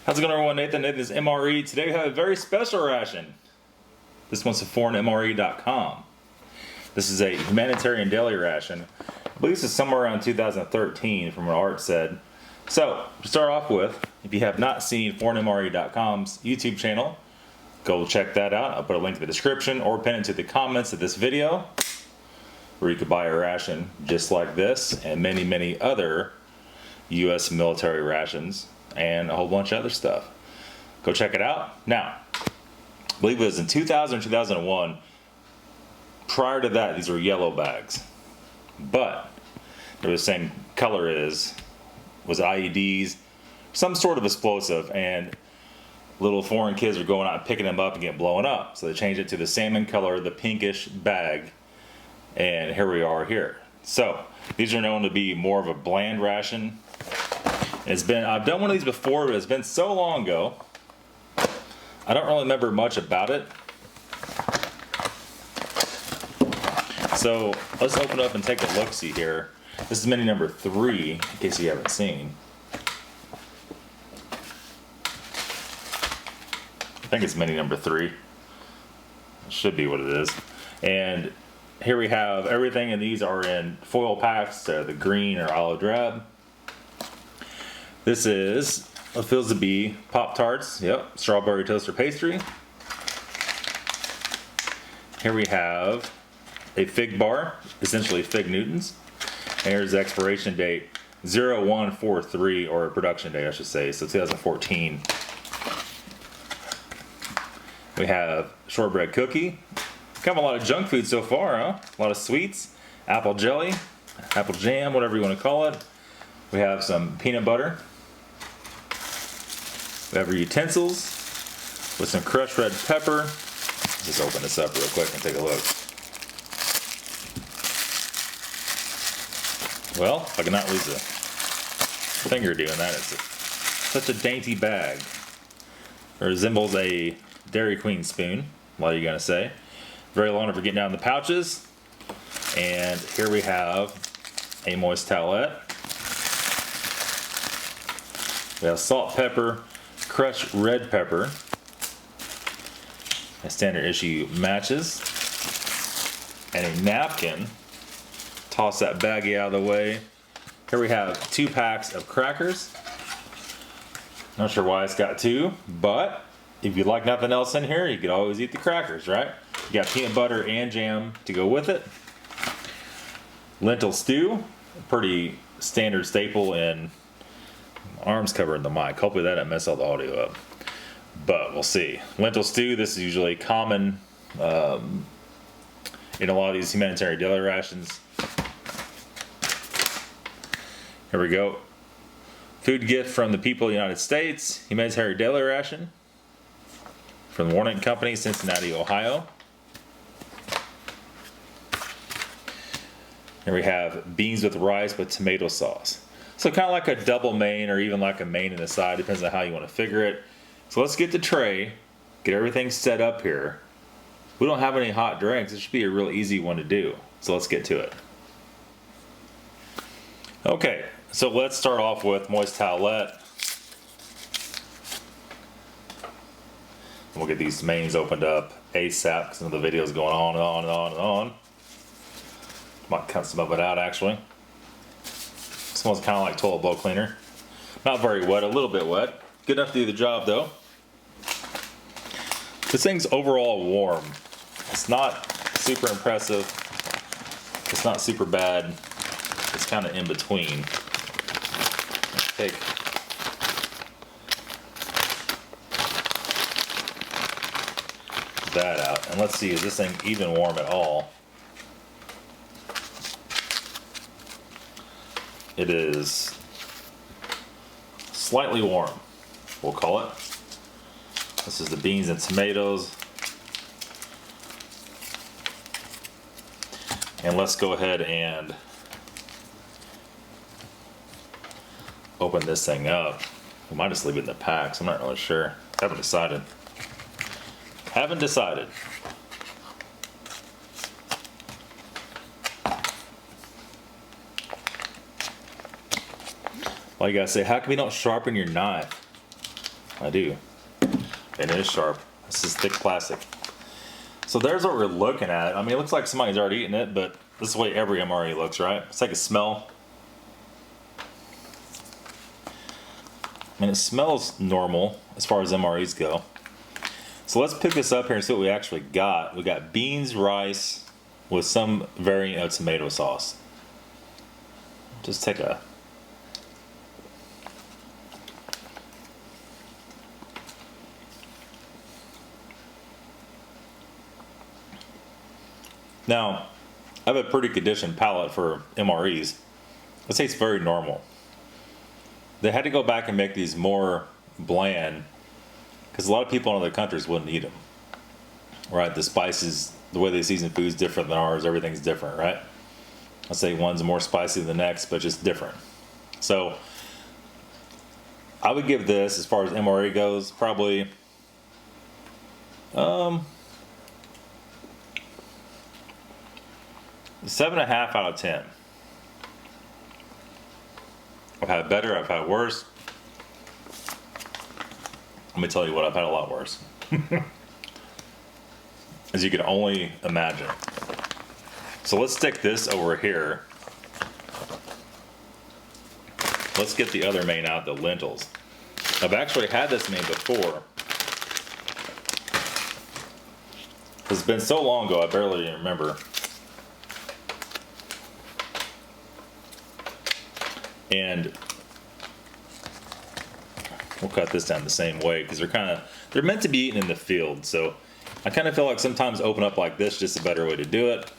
How's it going, everyone? Nathan is MRE. Today we have a very special ration. This one's from MRE.com. This is a humanitarian daily ration. I believe this is somewhere around 2013 from what Art said. So, to start off with, if you have not seen MRE.com's YouTube channel, go check that out. I'll put a link in the description or pin it to the comments of this video, where you could buy a ration just like this and many, many other U.S. military rations and a whole bunch of other stuff. Go check it out. Now, I believe it was in 2000 or 2001. Prior to that, these were yellow bags, but they were the same color as was IEDs, some sort of explosive, and little foreign kids are going out and picking them up and getting blown up. So they changed it to the salmon color, the pinkish bag, and here we are here. So these are known to be more of a bland ration. I've done one of these before, but it's been so long ago, I don't really remember much about it. So let's open up and take a look-see here. This is menu number 3, in case you haven't seen. I think it's menu number 3. It should be what it is. And here we have everything, and these are in foil packs, the green or olive drab. This is what feels to be Pop-Tarts, yep, strawberry toaster pastry. Here we have a fig bar, essentially fig Newtons. And here's the expiration date, 0143, or production date I should say, so 2014. We have shortbread cookie. Kind of a lot of junk food so far, huh? A lot of sweets, apple jelly, apple jam, whatever you want to call it. We have some peanut butter. We have our utensils with some crushed red pepper. Let's just open this up real quick and take a look. Well, I cannot lose a finger doing that. It's such a dainty bag. It resembles a Dairy Queen spoon, a lot of you are going to say. Very long for getting down the pouches. And here we have a moist towelette. We have salt, pepper, crushed red pepper, a standard issue matches, and a napkin. Toss that baggie out of the way. Here we have 2 packs of crackers. Not sure why it's got 2, but if you like nothing else in here, you could always eat the crackers, right? You got peanut butter and jam to go with it. Lentil stew, a pretty standard staple in arms covering the mic. Hopefully that didn't mess all the audio up, but we'll see. Lentil stew, this is usually common in a lot of these humanitarian daily rations. Here we go. Food gift from the people of the United States, humanitarian daily ration from the Warning Company, Cincinnati, Ohio. Here we have beans with rice with tomato sauce. So kind of like a double main, or even like a main in the side, depends on how you want to figure it. So let's get the tray, get everything set up here. We don't have any hot drinks. It should be a real easy one to do. So let's get to it. Okay, so let's start off with moist towelette. We'll get these mains opened up ASAP because the video's going on and on and on and on. Might cut some of it out actually. Smells kind of like toilet bowl cleaner. Not very wet, a little bit wet. Good enough to do the job though. This thing's overall warm. It's not super impressive. It's not super bad. It's kind of in between. Let's take that out. And let's see, is this thing even warm at all? It is slightly warm, we'll call it. This is the beans and tomatoes. And let's go ahead and open this thing up. We might just leave it in the packs, I'm not really sure. Haven't decided. Well, you gotta say, how come you don't sharpen your knife? I do. And it is sharp. This is thick plastic. So there's what we're looking at. I mean, it looks like somebody's already eaten it, but this is the way every MRE looks, right? It's like a smell. I mean, it smells normal as far as MREs go. So let's pick this up here and see what we actually got. We got beans, rice, with some variant of tomato sauce. Just take a... Now, I have a pretty conditioned palate for MREs. I'd say it's very normal. They had to go back and make these more bland because a lot of people in other countries wouldn't eat them. Right? The spices, the way they season food is different than ours. Everything's different, right? I'd say one's more spicy than the next, but just different. So, I would give this, as far as MRE goes, probably 7.5 out of 10. I've had better, I've had worse. Let me tell you what, I've had a lot worse. As you can only imagine. So let's stick this over here. Let's get the other main out, the lentils. I've actually had this main before. It's been so long ago, I barely even remember. And we'll cut this down the same way because they're meant to be eaten in the field. So I kind of feel like sometimes open up like this is just a better way to do it.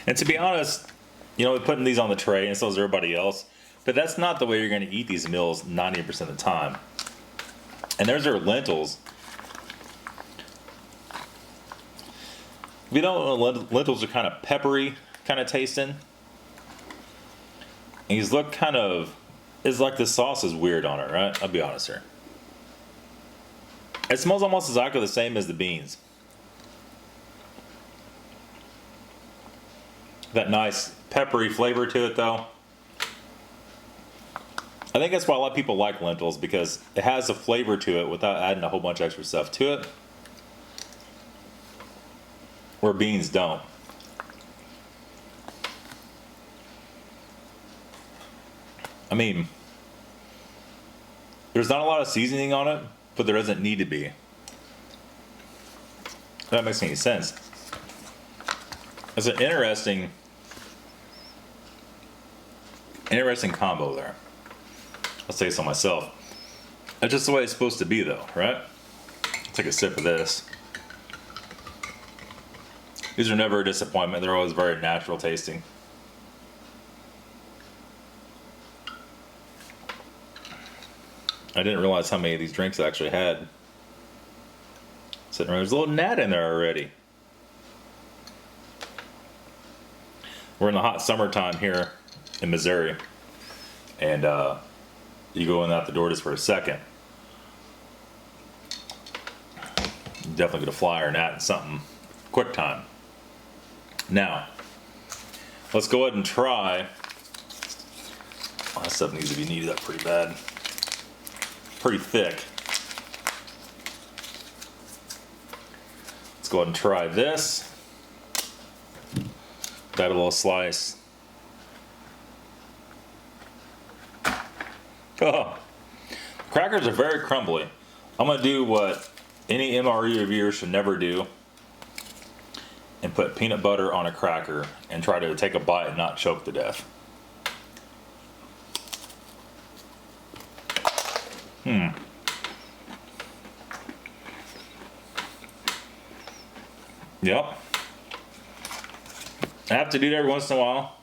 And to be honest, you know, we're putting these on the tray and so is everybody else, but that's not the way you're going to eat these meals 90% of the time. And there's our lentils. If you don't know, lentils are kind of peppery, kind of tasting. And these look kind of, it's like the sauce is weird on it, right? I'll be honest here. It smells almost exactly the same as the beans. That nice peppery flavor to it though. I think that's why a lot of people like lentils, because it has a flavor to it without adding a whole bunch of extra stuff to it. Where beans don't. I mean, there's not a lot of seasoning on it, but there doesn't need to be. If that makes any sense. It's an interesting combo there. I'll say so myself. That's just the way it's supposed to be though, right? I'll take a sip of this. These are never a disappointment. They're always very natural tasting. I didn't realize how many of these drinks I actually had. Sitting around. There's a little gnat in there already. We're in the hot summertime here in Missouri. And you go in and out the door just for a second. You're definitely get a fly or gnat in something quick time. Now, let's go ahead and try. Oh, that stuff needs to be kneaded up pretty bad. Pretty thick. Let's go ahead and try this. Got a little slice. Oh, crackers are very crumbly. I'm gonna do what any MRE reviewer should never do and put peanut butter on a cracker and try to take a bite and not choke to death. Yep. I have to do that every once in a while.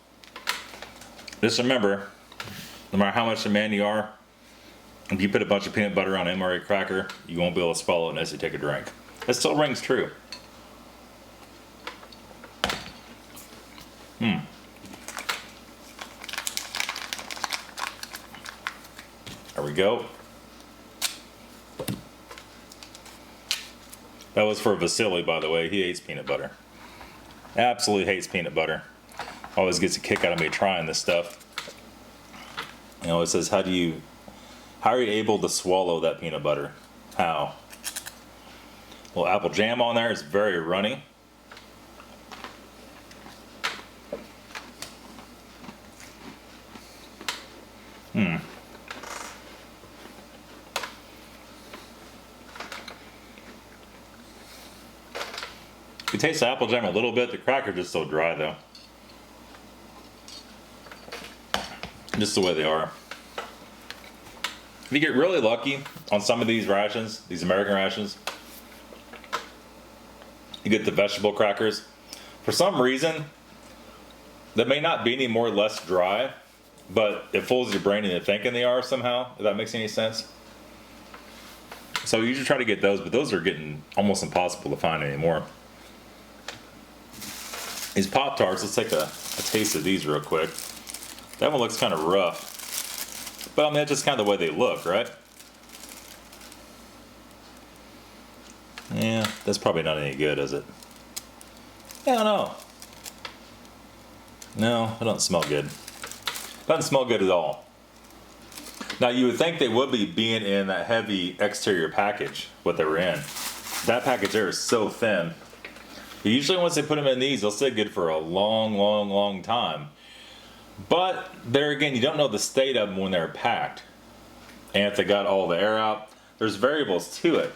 Just remember, no matter how much of a man you are, if you put a bunch of peanut butter on an MRE cracker, you won't be able to swallow it unless you take a drink. That still rings true. There we go. That was for Vasily, by the way. He hates peanut butter. Absolutely hates peanut butter. Always gets a kick out of me trying this stuff. You know, it says, how are you able to swallow that peanut butter? How? A little apple jam on there. It's very runny. You taste the apple jam a little bit. The crackers are just so dry though. Just the way they are. If you get really lucky on some of these rations, these American rations, you get the vegetable crackers. For some reason, they may not be any more or less dry, but it fools your brain into thinking they are somehow, if that makes any sense. So you usually try to get those, but those are getting almost impossible to find anymore. These Pop-Tarts, let's take a taste of these real quick. That one looks kind of rough. But I mean, that's just kind of the way they look, right? Yeah, that's probably not any good, is it? I don't know. No, it doesn't smell good. Doesn't smell good at all. Now, you would think they would be being in that heavy exterior package, what they were in. That package there is so thin. Usually once they put them in these, they'll stay good for a long, long, long time. But there again, you don't know the state of them when they're packed. And if they got all the air out, there's variables to it.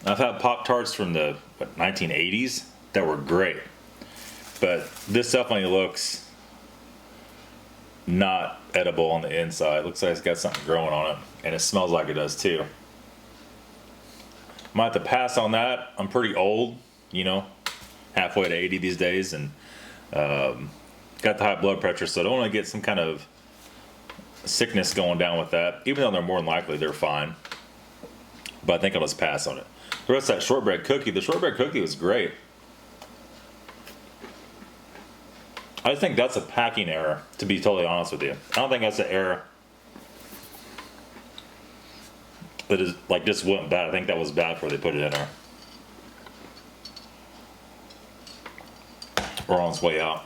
I've had Pop-Tarts from the 1980s that were great. But this definitely looks not edible on the inside. It looks like it's got something growing on it. And it smells like it does too. I might have to pass on that. I'm pretty old, you know, halfway to 80 these days. And got the high blood pressure, so I don't want to get some kind of sickness going down with that. Even though they're more than likely, they're fine. But I think I'll just pass on it. The rest of that shortbread cookie, the shortbread cookie was great. I just think that's a packing error, to be totally honest with you. I don't think that's an error that is like this wasn't bad. I think that was bad before they put it in there. Or on its way out.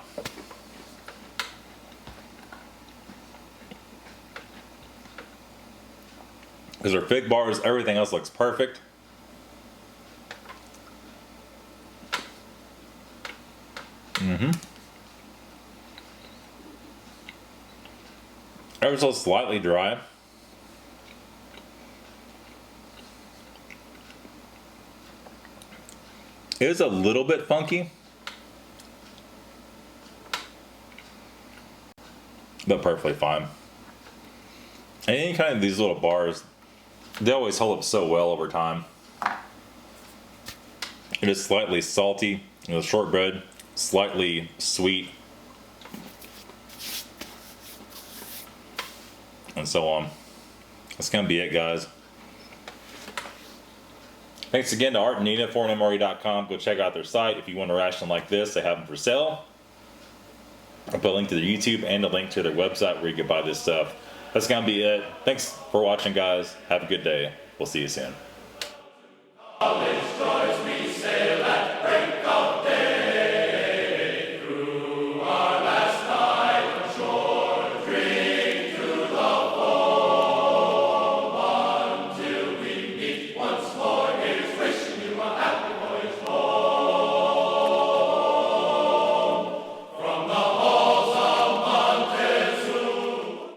Because they're fig bars, everything else looks perfect. Ever so slightly dry. It is a little bit funky, but perfectly fine. And any kind of these little bars, they always hold up so well over time. It is slightly salty, you know, shortbread, slightly sweet, and so on. That's gonna be it, guys. Thanks again to Art and Nina for MRE.com. Go check out their site if you want a ration like this. They have them for sale. I'll put a link to their YouTube and a link to their website where you can buy this stuff. That's gonna be it. Thanks for watching, guys. Have a good day. We'll see you soon.